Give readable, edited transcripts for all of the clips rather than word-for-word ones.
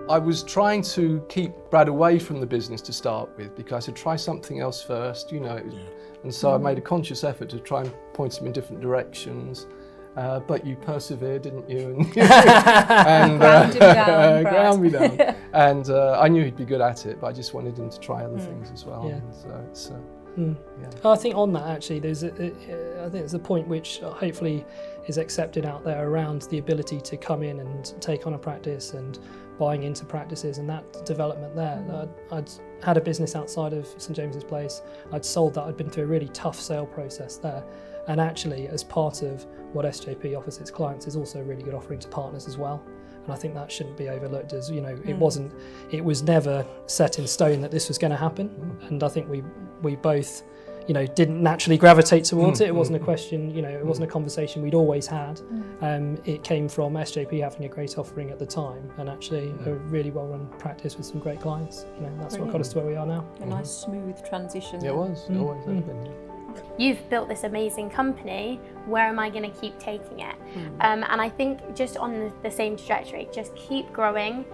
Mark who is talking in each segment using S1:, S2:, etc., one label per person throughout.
S1: I was trying to keep Brad away from the business to start with, because I said try something else first, you know. And so I made a conscious effort to try and point him in different directions. But you persevered, didn't you? And
S2: ground him down,
S1: ground me down. And I knew he'd be good at it, but I just wanted him to try other things as well.
S3: Yeah.
S1: And so it's,
S3: I think on that actually, I think there's a point which hopefully is accepted out there around the ability to come in and take on a practice and buying into practices and that development there. I'd had a business outside of St James's Place. I'd sold that. I'd been through a really tough sale process there. And actually, as part of what SJP offers its clients, is also a really good offering to partners as well. And I think that shouldn't be overlooked as, you know, it was never set in stone that this was going to happen. And I think we both, you know, didn't naturally gravitate towards it. It wasn't a question, you know, it wasn't a conversation we'd always had. It came from SJP having a great offering at the time, and actually a really well-run practice with some great clients. You know, that's what got us to where we are now.
S2: A nice smooth transition.
S1: it was, it always has been.
S4: You've built this amazing company, where am I going to keep taking it? And I think just on the same trajectory, just keep growing.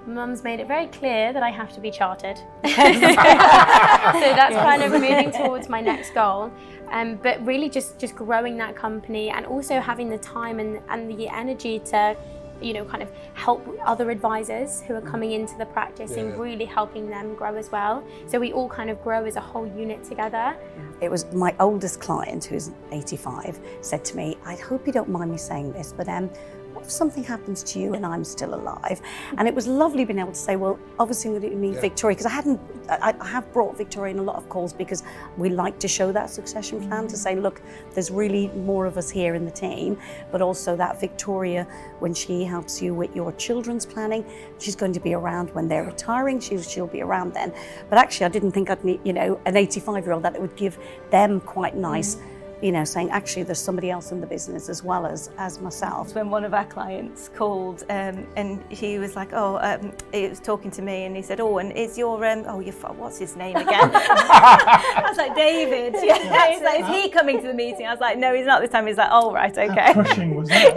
S4: Mum's made it very clear that I have to be chartered. So that's kind of moving towards my next goal. But really just growing that company, and also having the time and the energy to, you know, kind of help other advisors who are coming into the practice and really helping them grow as well. So we all kind of grow as a whole unit together.
S5: It was my oldest client, who's 85, said to me, I hope you don't mind me saying this, but what if something happens to you and I'm still alive? And it was lovely being able to say, well, obviously we need Victoria, because I have brought Victoria in a lot of calls, because we like to show that succession plan, to say, look, there's really more of us here in the team, but also that Victoria, when she helps you with your children's planning, she's going to be around when they're retiring, she'll be around then. But actually I didn't think I'd need, you know, an 85-year-old, that it would give them quite nice, you know, saying actually there's somebody else in the business as well as myself.
S6: When one of our clients called and he was like, he was talking to me and he said, and is your, what's his name again? I was like, David. Yeah. He's like, is he coming to the meeting? I was like, no, he's not this time. He's like, oh, right, okay.
S7: How crushing was that?